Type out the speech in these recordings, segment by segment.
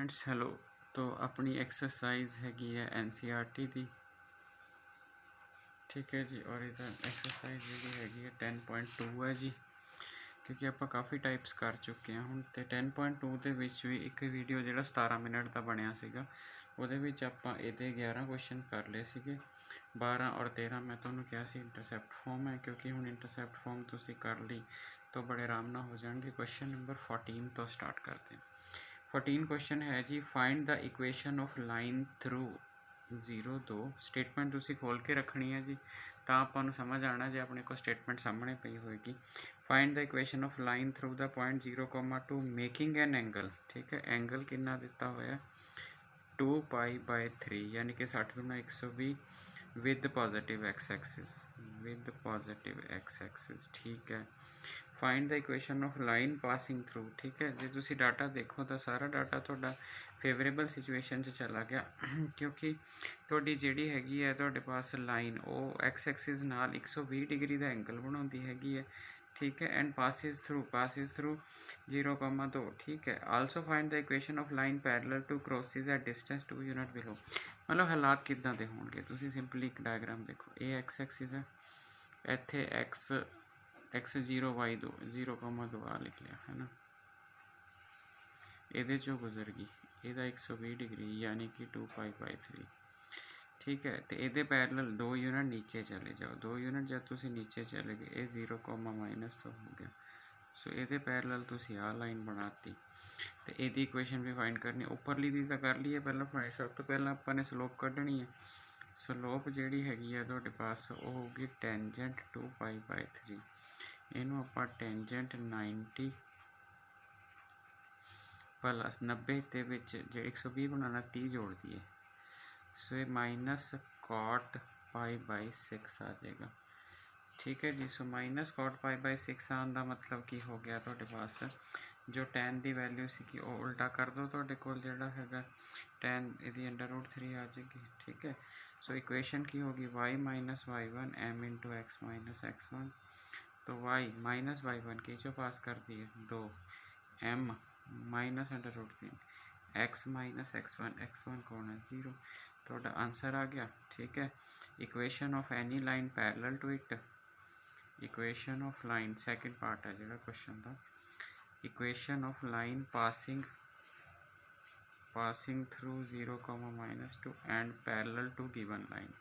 Friends hello. तो अपनी exercise हैगी है NCERT की, ठीक है जी। और इधर एक्सरसाइज जी हैगी है 10.2 है जी, क्योंकि आप काफ़ी टाइप्स कर चुके हैं ਹੁਣ ਤੇ 10.2 ਦੇ ਵਿੱਚ ਵੀ ਇੱਕ ਵੀਡੀਓ ਜਿਹੜਾ 17 ਮਿੰਟ ਦਾ ਬਣਿਆ ਸੀਗਾ, ਉਹਦੇ ਵਿੱਚ ਆਪਾਂ ਇਹਦੇ 11 ਕੁਐਸਚਨ ਕਰ ਲਏ ਸੀਗੇ। 12 ਔਰ 13 ਮੈਂ ਤੁਹਾਨੂੰ ਕਿਹਾ ਸੀ ਇੰਟਰਸੈਪਟ ਫਾਰਮ ਹੈ, ਕਿਉਂਕਿ ਹੁਣ ਇੰਟਰਸੈਪਟ ਫਾਰਮ ਤੁਸੀਂ ਕਰ ਲਈ ਤਾਂ ਬੜੇ ਆਰਾਮ ਨਾਲ ਹੋ ਜਾਣਗੇ। ਕੁਐਸਚਨ ਨੰਬਰ 14 ਤੋਂ ਸਟਾਰਟ ਕਰਦੇ ਹਾਂ। 14 क्वेश्चन है जी, find the equation of line through 0 2 statement तुसी खोल के रखनी है जी, तो आपको समझ आना जे अपने को स्टेटमेंट सामने पई होएगी। Find the equation of line through the point 0,2 making an angle, ठीक है। एंगल कितना दिता होया 2π/3 यानी कि 60 गुना 120 विद पॉजिटिव एक्स एक्सिस, ठीक है। Find the equation of line passing through, ठीक है। जो तुसी डाटा देखो तो सारा डाटा थोड़ा फेवरेबल सिचुएशन चला गया क्योंकि थोड़ी जिहड़ी हैगी है तुहाडे पास लाइन वो एक्स एक्सिस नाल 120 डिग्री का एंगल बनाउंदी हैगी है, ठीक है। एंड पासिस थ्रू 0,2, ठीक है। Also find the equation of line parallel to crosses at distance 2 unit below. मतलब हालात किदां दे होणगे, तुसी सिंपली एक डायग्राम देखो, ये एक्स एक्सिस है, इत्थे x0 y2 0,2 आ लिख लिया है ना, ये चो गुजर गई, यदा 120 डिग्री यानी कि 2π/3, ठीक है। तो ये पैरेलल 2 यूनिट नीचे चले जाओ, 2 यूनिट जब तुम नीचे चले गए ये 0, -2 हो गया। सो ये पैरेलल तुम आ लाइन बनाती, तो ये इक्वेशन भी फाइंड करनी। उपरली दी तो कर ली है पहले, सब तो पहले अपने स्लोप कढ़नी है। स्लोप जी हैगी है तो पास वो होगी टेंजेंट 2π/3, इनू आप टेंजेंट 90 प्लस 90 के जो 120 बनाना 30 जोड़ दिए, सो ये माइनस कॉट π/6 आ जाएगा, ठीक है जी। सो माइनस कॉट π/6 आने का मतलब की हो गया तो पास जो tan की वैल्यू सी वो उल्टा कर दो, तो कोल जिहड़ा हैगा tan यदि √3 आ जाएगी, ठीक है। सो इक्वेशन की होगी y - y1 m × x - x1, तो y -y1 की जो पास कर दिए 2 m -√3 x - x1 कौन है 0, तो आंसर आ गया, ठीक है। Equation of any line parallel to it, equation of line second part है जो क्वेश्चन का, equation of line passing through 0,-2 and parallel to given line.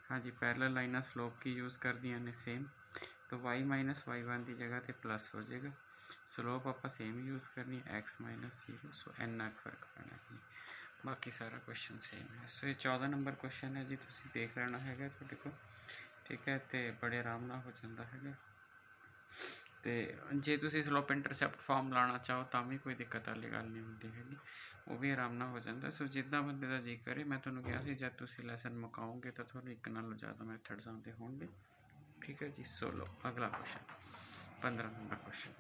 हाँ जी, पैरेलल लाइन स्लोप की यूज़ कर दिया ने सेम, तो y - y1 की जगह तो प्लस हो जाएगा। स्लोप आप सेम यूज़ करनी x - 0, सो इन्ना फर्क पैना है, बाकी सारा क्वेश्चन सेम है। सो ये 14 नंबर क्वेश्चन है जी, तुम देख लेना है थोड़े को, ठीक है। तो बड़े आराम ना हो जाता है। तो जे तुम स्लोप इंटरसैप्ट फॉर्म लाना चाहो तो भी कोई दिक्कत वाली गल नहीं होती हैगी, वो भी आराम ना हो जाता। सो जिदा बंदे का जी करे, मैं तुम्हें कहा कि जब तुम लैसन मुकाओगे तो थोड़ा एक नालों ज़्यादा मैथड्स आते होंगे, ठीक है जी। सो लो अगला question 15 number question.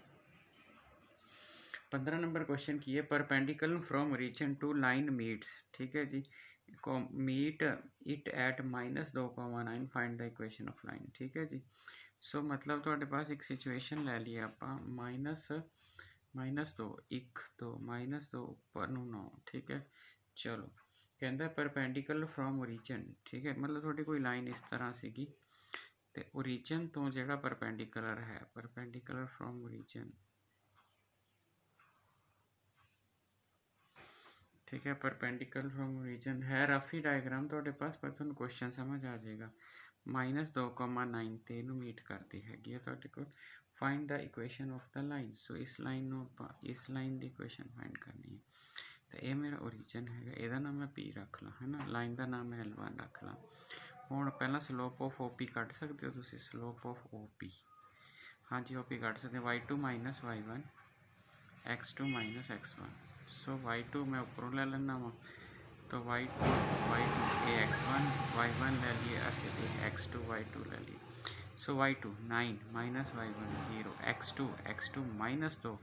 15 number question की है, perpendicular from origin to line meets, ठीक है जी, meet it at -2,9 find the equation of line, ठीक है जी। सो मतलब थोड़े पास एक सिचुएशन ले ली आप -2 1 2 -2 उपर 9, ठीक है। चलो कहता परपेंडिकुलर फ्रॉम ओरिजन, ठीक है, मतलब थोड़ी कोई लाइन इस तरह सीगी, तो ओरिजन तो जो परपेंडिकुलर है, परपेंडिकुलर फ्रॉम ओरिजन, ठीक है। परपेंडिकुलर फ्रॉम ओरिजन है रफी डायग्राम थोड़े पास, पर थोड़ा क्वेश्चन समझ आ जाएगा। -2,9 ਤੇ ਇਹਨੂੰ ਮੀਟ ਕਰਦੀ ਹੈਗੀ ਹੈ ਤੁਹਾਡੇ ਕੋਲ। Find the equation of the line, so इस लाइन इस लाइन की इक्वेशन फाइंड करनी है। तो ये मेरा ओरिजन है, यदा नाम मैं P रख ला, है ना, लाइन का नाम मैं L1 रख ला। हूँ पहला स्लोप ऑफ OP कट सकते हो तुम, स्लोप ऑफ OP, हाँ जी OP कट सकते y2 - y1 x2 - x1। सो y2 मैं उपरों ले लेना वा, तो y2 ये x1 y1 ले लिए, अस x2 y2 ले लिए। सो y2 9 - y1 0 x2 -2,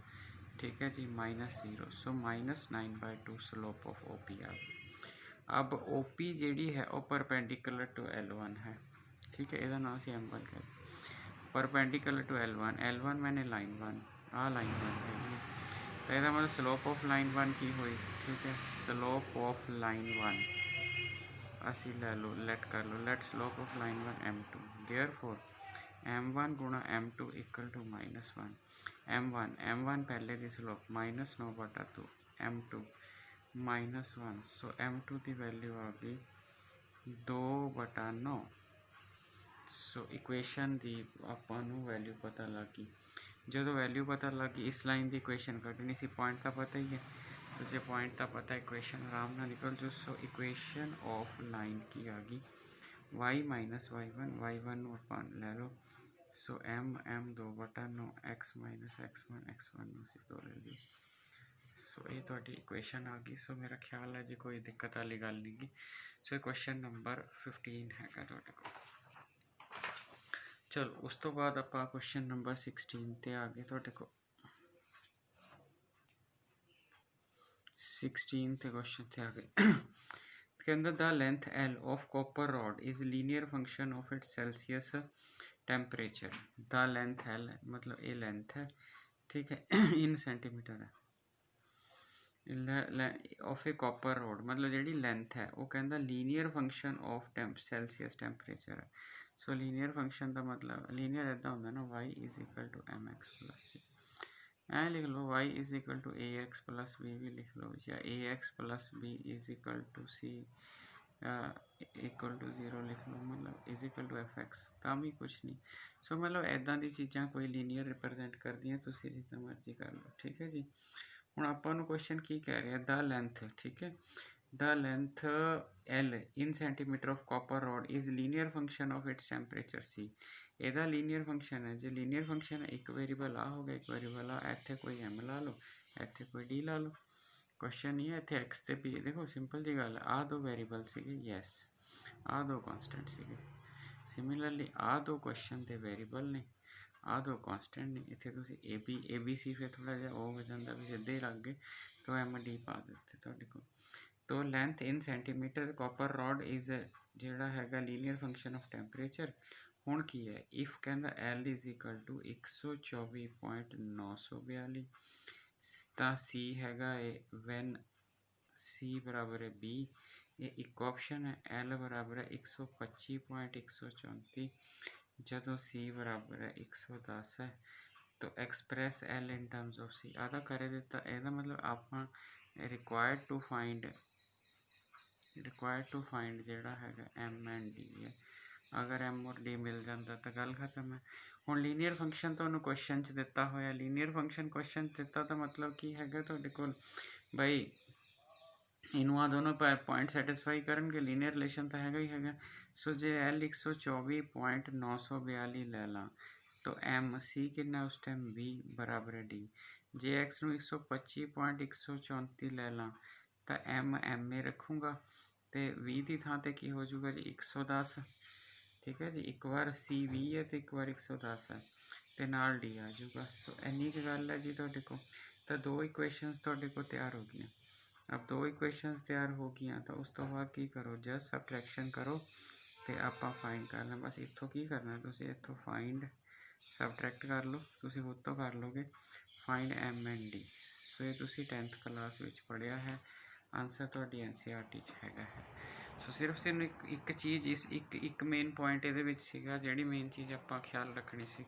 ठीक है जी, -0, सो -9/2 स्लोप ऑफ OP आ गई। अब OP जी है वो परपेंडिकुलर टू L1 है, ठीक है, यदा नाम से M1 कर, परपेंडिकुलर टू L1 मैंने लाइन 1 आ लाइन 1 है, तो यदा मतलब स्लोप ऑफ लाइन 1 की हुई, ठीक है। स्लोप ऑफ लाइन 1 असी लै लो, लेट कर लो, let slope of line 1 m2, therefore m1 गुणा m2 इक्वल टू -1। m1 पहले की स्लोप -9/2 m2 -1, सो m2 की वैल्यू आ गई 2/9। सो इक्वेशन की ਆਪਾਂ ਨੂੰ वैल्यू पता लग गई। जो वैल्यू पता लग गई इस लाइन की इक्वेशन कटनी सी, पॉइंट का पता ही है, तो जो पॉइंट का पता इक्वेशन आराम ना निकल जो। सो इक्वेशन ऑफ लाइन की आ गई y माइनस y1 अपन लै लो। सो m 2/9 x माइनस x1 असी 2 ले ली। सो ये थोड़ी इक्वेशन आ गई। सो मेरा ख्याल है जी कोई दिक्कत वाली गल नहीं गी। सो क्वेश्चन नंबर 15 है थोड़े को। चलो उस तो बाद आप क्वेश्चन नंबर 16 ते आ गए थोड़े को। 16 थे क्वेश्चन थे आ गए के अंदर the length L of copper rod is linear function of its Celsius temperature. The length L मतलब ये लेंथ है, ठीक है, इन सेंटीमीटर है। ऑफ ए कॉपर रोड मतलब जी लेंथ है वो कहता linear function of Celsius temperature है। सो लीनियर फंक्शन का मतलब लीनियर इदा होंगे ना y is equal to mx plus c, ऐ लिख लो y is equal to ax plus b भी लिख लो, या ax plus b is equal to c equal to 0 लिख लो, मतलब इज इक्वल टू fx तो भी कुछ नहीं। सो मतलब इदा की चीज़ा कोई लीनियर रिप्रजेंट कर दी तुम जितना मर्जी कर लो, ठीक है जी। ਹੁਣ ਆਪਾਂ ਨੂੰ ਕੁਐਸਚਨ ਕੀ ਕਹਿ ਰਿਹਾ ਦ ਲੈਂਥ, ਠੀਕ ਹੈ, the length L in centimetre of copper rod is linear function of its temperature C। ਇਹਦਾ ਲੀਨੀਅਰ ਫੰਕਸ਼ਨ ਹੈ, ਜੇ ਲੀਨੀਅਰ ਫੰਕਸ਼ਨ ਹੈ ਇੱਕ ਵੇਰੀਏਬਲ ਆ ਹੋ ਗਿਆ, ਇੱਕ ਵੇਰੀਏਬਲ ਆ, ਇੱਥੇ ਕੋਈ M ਲਾ ਲਓ, ਇੱਥੇ ਕੋਈ D ਲਾ ਲਓ। ਕੁਐਸਚਨ ਨਹੀਂ ਹੈ ਇੱਥੇ X ਤੇ P, ਦੇਖੋ ਸਿੰਪਲ ਜੀ ਗੱਲ, ਆਹ ਦੋ ਵੇਰੀਏਬਲ ਸੀਗੇ, ਯੈਸ, ਆਹ ਦੋ ਕੌਨਸਟੈਂਟ ਸੀਗੇ। ਸਿਮਿਲਰਲੀ ਆਹ ਦੋ ਕੁਐਸਚਨ ਦੇ ਵੇਰੀਏਬਲ ਨੇ, आ दो कॉन्स्टेंट ने, इतने तुम ए बी सी फिर थोड़ा जहा वो हो जाता भी सीधे ही लग गए तो एम डी पा देते थोड़े को। तो length in centimetre copper rod is जोड़ा है लीनियर फंक्शन ऑफ टैंपरेचर। हुण की है इफ कहता एल इज इक्वल टू 124.942 तो सी हैगा वैन सी बराबर है बी, ये एक ऑप्शन है। एल बराबर है 125.134 जदों सी बराबर है 110 है, तो express L in terms of C आधा कर दिता। यदा मतलब आप रिक्वायर्ड टू फाइंड जोड़ा है एम एंड डी है। अगर एम और डी मिल जाता तो गल खत्म है। हुण लीनियर फंक्शन तो क्वेश्चन च दिता होया, लीनियर फंक्शन क्वेश्चन दिता तो मतलब की है तुहाडे कोल बई इनू आ दोनों पॉइंट सैटिस्फाई करनगे, लीनियर रिलेशन तो हैगा ही हैगा। सो जे L 124.942 लै ला तो M C कितना उस टाइम B बराबर है D। जे X नू 125.134 लै ला तो M ए रखूँगा तो 20 की थां ते की हो जाऊगा जी 110, ठीक है जी। एक बार C 20 है तो एक बार 110 है तो नाल D आ जाऊगा। सो इन्नी क गल है जी तुहाडे को। तो दो इक्वेशनस तुहाडे को तैयार हो गई। अब दो इक्वेशनस तैयार हो गई तो उस तो बाद की करो, जस्ट सबट्रैक्शन करो तो आप फाइंड कर लें। बस इतों की करना तुम इतों फाइंड सबट्रैक्ट कर लो, तुम खुद तो कर लोगे फाइंड एम एंड डी। सो ये तुम 10th क्लास में पढ़िया है, आंसर तो NCERT हैगा है। सो सिर्फ एक चीज़ इस एक मेन पॉइंट ये जी मेन चीज़ आप ख्याल रखनी सी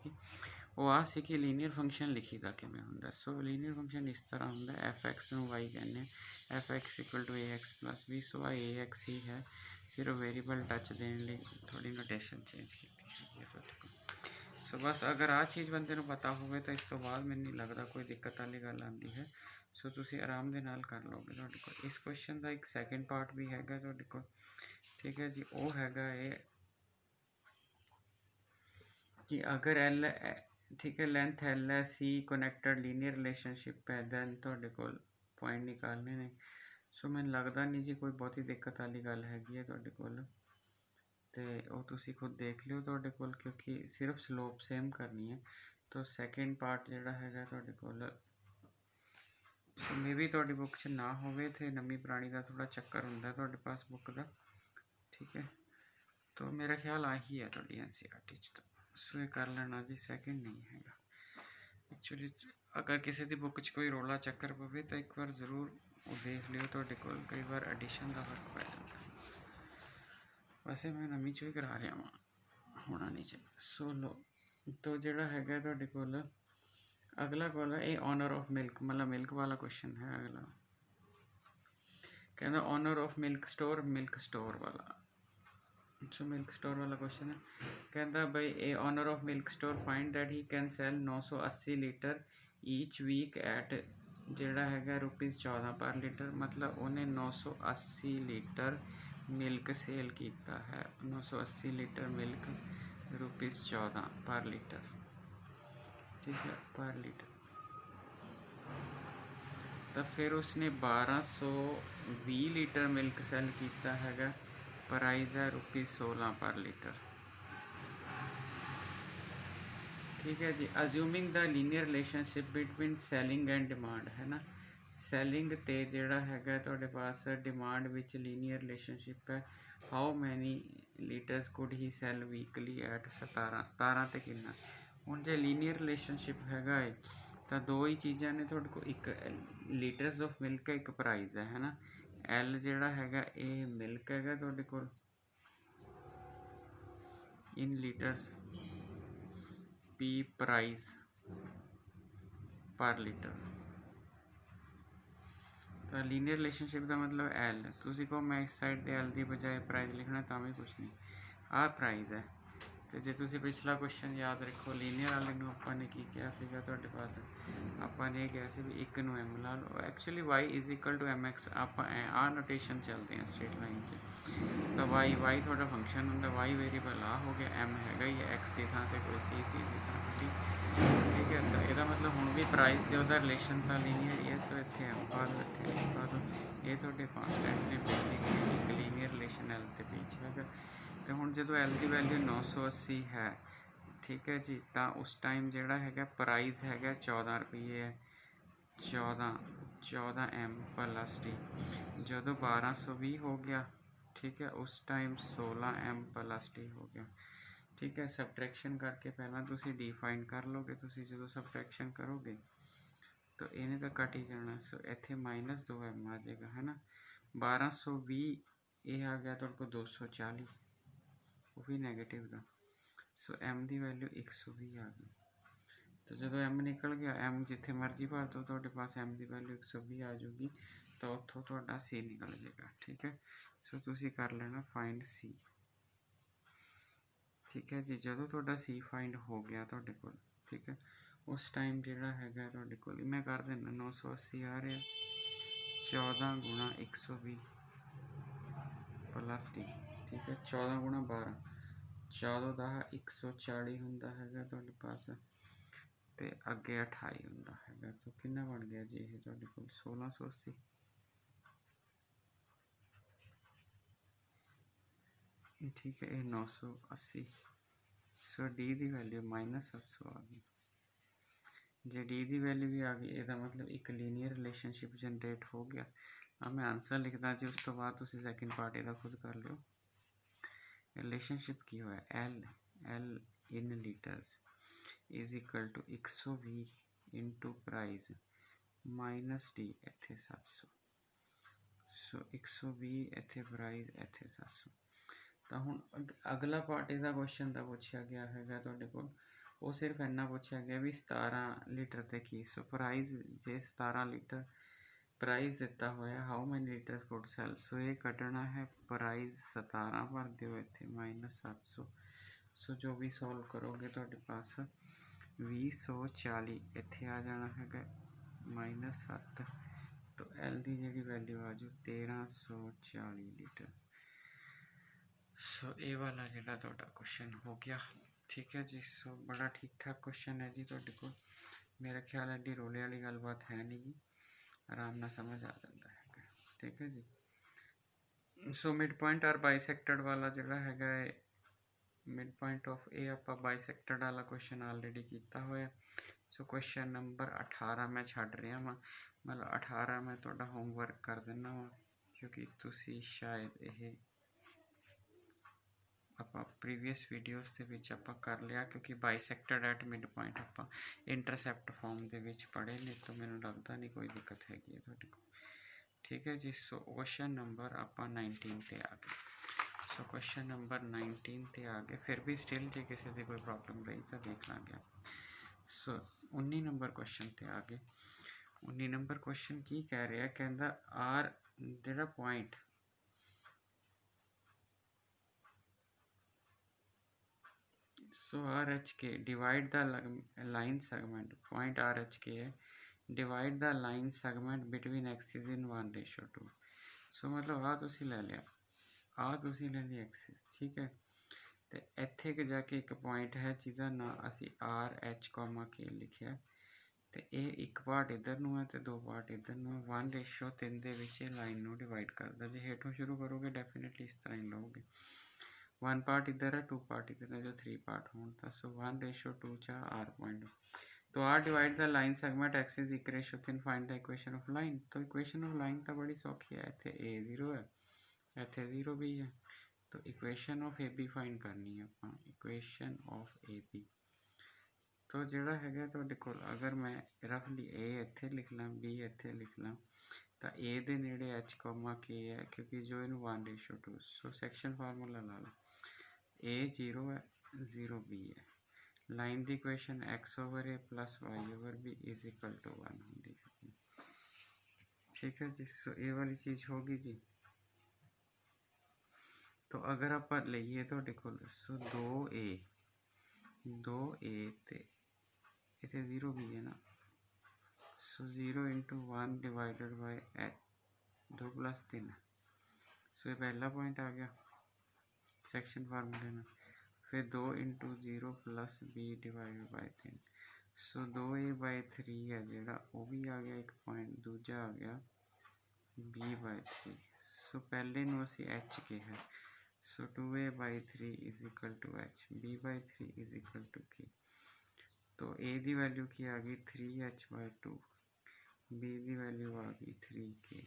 वो आ सी कि लीनियर फंक्शन लिखी दा किवें हुंदा। सो लीनियर फंक्शन इस तरह हुंदा एफ एक्स नूं वाई कहने, F X equal to A X plus B. So आ ए एक्स ही है, सिर्फ वेरीएबल टच देने लिए थोड़ी नोटेशन चेंज की है। सो बस अगर आ चीज़ बंदे नूं पता होवे तो इस तो बाद मैनूं नहीं लगता कोई दिक्कत वाली गल आती है। सो तुसीं आराम दे नाल कर लोगे। तुहाडे कोल इस क्वेश्चन का एक सैकेंड पार्ट भी हैगा तुहाडे कोल, ठीक है जी। वो हैगा ये कि अगर एल, ठीक है, लेंथ एल है, सी कनैक्टेड लीनियर रिलेशनशिप है, दैन तुहाडे कोल पॉइंट निकालने ने। सो मैनूं लगदा नहीं जी कोई बहुती दिक्कत वाली गल हैगी है तुहाडे कोल, ते वो तुसीं खुद देख लिओ तुहाडे कोल, क्योंकि सिर्फ स्लोप सेम करनी है। तो सैकेंड पार्ट जिहड़ा हैगा तुहाडे कोल सो मे बी तुहाडी बुक च ना होवे, ते नवीं पुरानी का थोड़ा चक्कर हुंदा तुहाडे पास बुक का, ठीक है। तो मेरा ख्याल आही है तुहाडी NCERT च। तो सो ये कर लेना जी, सैकेंड नहीं हैगा एक्चुअली। अगर किसी की बुक च कोई रोला चक्कर पवे तो एक बार जरूर वो देख लियो, तुहाडे कोल कई बार एडिशन का फर्क पै जाता। वैसे मैं नवीं चो ही करा रहा वां, होना नहीं चाहिए। सो लो तो जिहड़ा हैगा तुहाडे कोल अगला कोल है, ये ऑनर ऑफ मिल्क, मतलब मिल्क वाला क्वेश्चन है अगला। कहना ऑनर ऑफ मिल्क स्टोर वाला। सो मिल्क स्टोर वाला क्वेश्चन है, कहता भाई a owner of milk store find that he can sell 980 litre each week at जिहड़ा हैगा ₹14 पर लीटर, मतलब उन्हें 980 लीटर मिल्क सेल किया है। 980 लीटर मिल्क ₹14 पर लीटर, ठीक है, पर लीटर। तो फिर उसने 1220 लीटर मिल्क सेल किया हैगा, प्राइस है ₹16 पर लीटर, ठीक है जी। Assuming the linear relationship between selling and demand, है ना, सैलिंग ते जिहड़ा हैगा तुहाडे पास डिमांड विच लीनियर रिलेशनशिप है। How many litres could he sell weekly at 17 ते किन्ना। हुण जे लीनियर रिलेशनशिप हैगा है तो दो ही चीज़ां ने तुहाडे कोल, एक लीटर्स ऑफ मिल्क है, एक प्राइस है ना। एल जिहड़ा हैगा ये मिल्क हैगा तुहाडे कोल इन लीटर्स, पी प्राइस पर लीटर। तो लीनियर रिलेशनशिप का मतलब एल, तुसी को मैं इस साइड ते एल की बजाय प्राइस लिखना तो भी कुछ नहीं, आ प्राइस है। तो जे तुसी पिछला क्वेश्चन याद रखो लीनियर वाले नूं आपां ने की किया सीगा तुहाडे पास, आपां ने कहा सी भी एक नूं एम ला लो, actually y is equal to m x, आपां आ नोटेशन चलते हैं स्ट्रेट लाइन च। तो वाई थोड़ा फंक्शन होंगे, वाई वेरीएबल आ हो गया, एम हैगा ही एक्स की थां ते कोई सी की थां कोई, ठीक है। तो यदा मतलब हुण भी प्राइस ते उहदा रिलेशन तो लीनियर ही है। सो इत्थे एम पा दो, इत्थे एम पा दो, ये तुहाडे कॉन्स्टेंटली बेसिकली एक लीनियर रिलेशन एल ते बीच हैगा। तो हुण जो एल की वैल्यू 980 है, ठीक है जी, तो उस टाइम जिहड़ा हैगा प्राइस हैगा 14 रुपये है, 14 एम प्लस टी। जो 1220 हो गया, ठीक है, उस टाइम 16 एम प्लस टी हो गया, ठीक है। सबट्रैक्शन करके पहला तुसी डी फाइंड कर लोगे, तुसी जो सबट्रैक्शन करोगे तो इन्हें तो कट ही जाना। सो इत्थे -2 एम आ जाएगा, है ना। 1220 ये आ गया तुहाडे कोल 240, वो भी नैगेटिव का। सो एम की वैल्यू 120 आ गई। तो जो एम निकल गया, एम जिथे मर्जी भर दो, तुहाडे पास एम की वैल्यू 120 आ जाऊगी, तो उत्थों तुहाडा सी निकल जाएगा, ठीक है। सो तुसी कर लेना फाइंड सी, ठीक है जी। जो तुहाडा सी फाइंड हो गया तुहाडे कोल, ठीक है, उस टाइम जिहड़ा हैगा तुहाडे कोल मैं कर देना 980 आ रहा, 14 गुणा 120 प्लस टी, ठीक है। 14 गुणा 12, 14 ਦਾ 140 ਹੁੰਦਾ ਹੈਗਾ ਤੁਹਾਡੇ ਪਾਸ, ਤੇ ਅੱਗੇ 28 ਹੁੰਦਾ ਹੈਗਾ। ਤਾਂ ਕਿੰਨਾ ਬਣ ਗਿਆ ਜੀ ਇਹ ਤੁਹਾਡੇ ਕੋਲ 1680, ਠੀਕ ਹੈ। ਇਹ 980, ਸੋ ਡੀ ਦੀ ਵੈਲਿਊ -700 ਆ ਗਈ। जे डी की वैल्यू भी आ गई, यदा मतलब एक लीनियर रिलेशनशिप जनरेट हो गया। अब मैं आंसर लिखदा जी, उस तो बाद तुसी सैकेंड पार्ट इहदा खुद कर लियो। रिलेशनशिप की होया L in litres is equal to 120 into price minus D इत्थे 700। सो 120 इत्थे प्राइस इत्थे 700। तो हुण अगला पार्ट इहदा क्वेश्चन का पूछा गया हैगा तुहाडे कोल, वो सिर्फ इन्ना पूछा गया भी 17 लीटर ते की। सो प्राइस जे 17 लीटर प्राइस दिता होया, how many litres could sell. So ये कटना है प्राइस 17 भर दो इत्थे -700। सो जो भी सॉल्व करोगे तुहाडे पास 2040 इत्थे आ जाना हैगा -7, तो एल की जी वैल्यू आ जाऊ 1340 लीटर। सो ये वाला जिहड़ा तुहाडा क्वेश्चन हो गया, ठीक है जी। सो बड़ा ठीक ठाक क्वेश्चन है जी तुहाडे कोल, मेरा ख्याल एडी रोले वाली गलबात है नहीं गी, आराम नाल समझ आ जाता है, ठीक है जी। सो मिड पॉइंट और बाइसैक्टेड वाला जिहड़ा हैगा मिड पॉइंट ऑफ ए आपां बाइसैक्टेड वाला क्वेश्चन ऑलरेडी किया होया। सो क्वेश्चन नंबर 18 मैं छड्ड रहा वां, मतलब 18 मैं तुहाडा होमवर्क कर दिना वां, क्योंकि तुसी शायद ये ਆਪਾਂ ਪ੍ਰੀਵੀਅਸ ਵੀਡੀਓਜ਼ ਦੇ ਵਿੱਚ ਆਪਾਂ ਕਰ ਲਿਆ, ਕਿਉਂਕਿ ਬਾਈਸੈਕਟਡ ਐਟ ਮਿਡ ਪੁਆਇੰਟ ਆਪਾਂ ਇੰਟਰਸੈਪਟ ਫਾਰਮ ਦੇ ਵਿੱਚ ਪੜ੍ਹੇ ਨੇ, ਤਾਂ ਮੈਨੂੰ ਲੱਗਦਾ ਨਹੀਂ ਕੋਈ ਦਿੱਕਤ ਹੈਗੀ ਹੈ ਤੁਹਾਡੇ ਕੋਲ। ਠੀਕ ਹੈ ਜੀ। ਸੋ ਕੁਐਸਚਨ ਨੰਬਰ ਆਪਾਂ 19 ਤੇ ਆ ਗਏ। ਸੋ ਕੁਐਸਚਨ ਨੰਬਰ 19 ਤੇ ਆ ਗਏ। ਫਿਰ ਵੀ ਸਟਿਲ ਜੇ ਕਿਸੇ ਦੀ ਕੋਈ ਪ੍ਰੋਬਲਮ ਰਹੀ ਤਾਂ ਦੇਖ ਲਾਂਗੇ ਆਪਾਂ। ਸੋ 19 ਨੰਬਰ ਕੁਐਸਚਨ ਤੇ ਆ ਗਏ। 19 ਨੰਬਰ ਕੁਐਸਚਨ ਕੀ ਕਹਿ ਰਿਹਾ, ਕਹਿੰਦਾ ਆਰ ਜਿਹੜਾ point so RHK divide the line segment, point RHK है, divide the line segment between axes in 1:2। so मतलब ਆ ਤੁਸੀਂ ਲੈ ਲਿਆ, ਆ ਤੁਸੀਂ ਲੈ ਲਈ ਐਕਸਿਸ, ਠੀਕ ਹੈ। ਤੇ ਇੱਥੇ ਕਿ ਜਾ ਕੇ ਇੱਕ ਪੁਆਇੰਟ ਹੈ ਜਿਹਦਾ ਨਾਂ ਅਸੀਂ RH, K ਲਿਖਿਆ, ਤੇ ਇਹ ਇੱਕ ਪਾਰਟ ਇੱਧਰ ਨੂੰ ਹੈ ਤੇ ਦੋ ਪਾਰਟ ਇੱਧਰ ਨੂੰ ਹੈ। 1:3 ਦੇ ਵਿੱਚ ਇਹ ਲਾਈਨ ਨੂੰ ਡਿਵਾਈਡ ਕਰਦਾ। ਜੇ ਹੇਠੋਂ ਸ਼ੁਰੂ ਕਰੋਗੇ ਡੈਫੀਨੇਟਲੀ ਇਸ ਤਰ੍ਹਾਂ ਹੀ ਲਓਗੇ, 1 पार्ट इधर है 2 पार्ट इधर है, जो 3 पार्ट होता। सो 1:2 चा आर पॉइंट। तो R divide the line segment x is 1:3 find the equation of line. तो इक्वेशन ऑफ लाइन तो बड़ी सौखी है, इतने ए 0 है, इतने 0 भी है। तो equation of A B find करनी है अपना, इक्वेशन ऑफ ए बी। तो जोड़ा है तो अगर मैं रफली ए इत्थे लिख ला, बी इत्थे लिख ला, तो ए दे नेड़े एच कॉमा के है, क्योंकि जो इन 1:2। सो सैक्शन फार्मूला ला लो, ए 0 है, 0 बी है। लाइन की equation x/a plus y/b is equal to 1 होगी। ठीक है जी। सो ये वाली चीज़ होगी जी। तो अगर आप लीए तो सो 2a ते इतने 0 भी है ना। सो 0 × 1 डिवाइडेड बाय 2 + 3। सो ये पहला पॉइंट आ गया सैक्शन फार्मूले में। फिर 2 × 0 + b divided by 3। So 2a/3 है जोड़ा, वो भी आ गया एक पॉइंट। दूजा आ गया b/3। सो पहले नू असी h के है। So 2a/3 is equal to h, b/3 is equal to k। तो a की वैल्यू की आ गई 3h/2, b की वैल्यू आ गई 3k।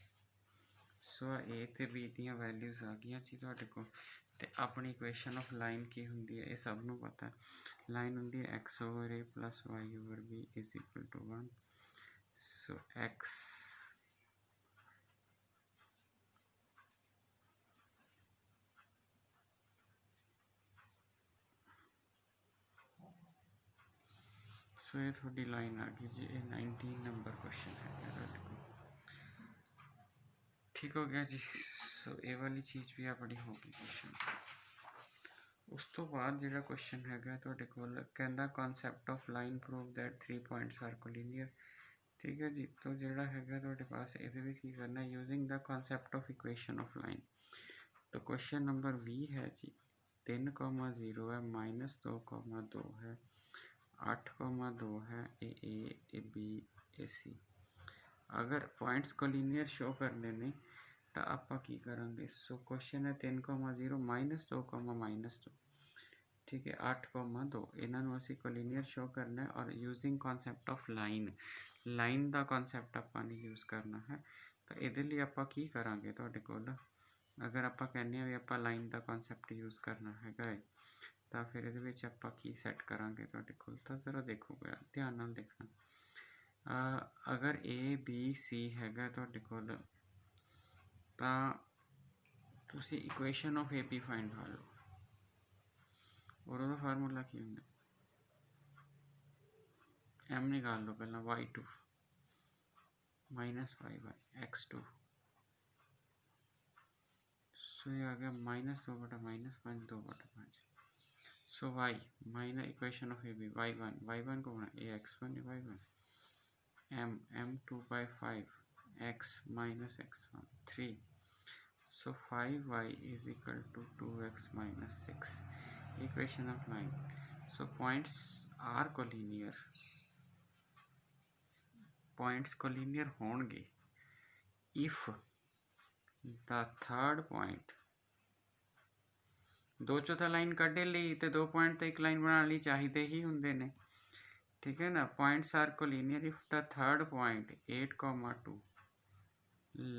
सो a ते b दी वैल्यूज आ गई जी तुहाडे कोल। तो अपनी इक्वेशन ऑफ लाइन की होंगी है, ये सब नू पता है। लाइन होंगी है x/a plus y/b is equal to 1। So x so ये थोड़ी लाइन आ गई जी। ये 19 नंबर क्वेश्चन है। ठीक हो गया जी। सो ये वाली चीज़ भी अपनी होगी क्वेश्चन। उस तो बाद जो क्वेश्चन है तुहाडे कोल, कहंदा concept of line prove that 3 points are collinear. ठीक है जी। तो जोड़ा है तुहाडे पास ये की करना है, using the concept of equation of line. तो क्वेश्चन नंबर 20 है जी। 3,0 है, -2,2 है, 8,2 है, ए बी ए सी। अगर पॉइंट्स कोलिनियर शो करने ने तो आप की करांगे। सो क्वेश्चन है 3,0 -2, -2। ठीक है, 8,2 इन्हों असी कोलिनियर शो करना है, और यूजिंग कॉन्सैप्ट ऑफ लाइन का कॉन्सैप्ट आपने यूज करना है। तो ये लिए आप की करांगे तुहाडे कोल, अगर आप कहने भी आप लाइन का कॉन्सैप्ट यूज करना है तो फिर ये आप की सैट करांगे तुहाडे कोल। तो जरा देखो ध्यान नाल देखना। अगर ए बी सी है तुहाडे कोल, तो तुसी equation of A B find कर लो, और वो फार्मूला की होंगे, m निकाल लो पहला, y2 -y1 x2। सो ये आ गया -2/-5 2/5। So y minus equation of A B y1 को होना ए x1 y1, m2/5 x -x1 3। So 5y is equal to 2x - 6, equation of line. So points are collinear, points collinear होंगे if the third point, दो चौथा line कढ़े ली तो 2 point तो एक line बना ली चाहिए ही होंगे ने। ठीक है ना। Points are collinear if the third point 8,2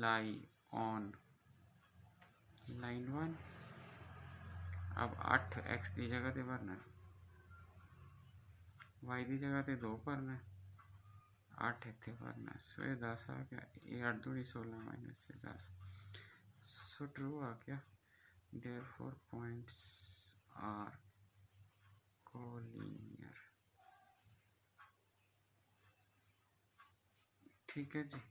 lie on line 1 अब 8 x की जगह पे भरना है, y की जगह पे 2 भरना है, 8 इतने भरना है। सो ये 10 आ गया, ये 8 दूनी 16 माइनस ये 10, सो ट्रू आ गया। Therefore points are collinear. ठीक है जी।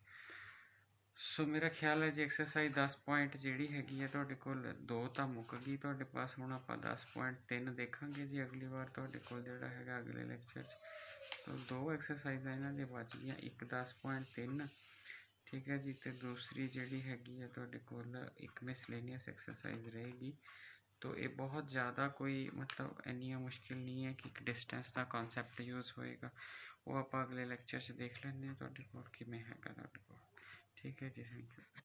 सो मेरा ख्याल है जी एक्सरसाइज 10 पॉइंट जी हैगी तुहाडे कोल 2 तो मुक गई तुहाडे पास। हुण आपां 10.3 देखांगे जी अगली बार तुहाडे कोल जिहड़ा हैगा अगले लैक्चर च। तो 2 एक्सरसाइजां इन्हां दी बच गईयां, एक 10.3 ठीक है जी, तो दूसरी जिहड़ी हैगी है तुहाडे कोल एक मिसलेनियस एक्सरसाइज रहेगी। तो ये बहुत ज़्यादा कोई मतलब इन्नियां मुश्किल नहीं है कि डिस्टेंस का कॉन्सैप्ट यूज़ होएगा, वो आप अगले लैक्चर च देख लैंदे तुहाडे कोल किवें हैगा तुहाडे कोल। ठीक है जी, थैंक यू।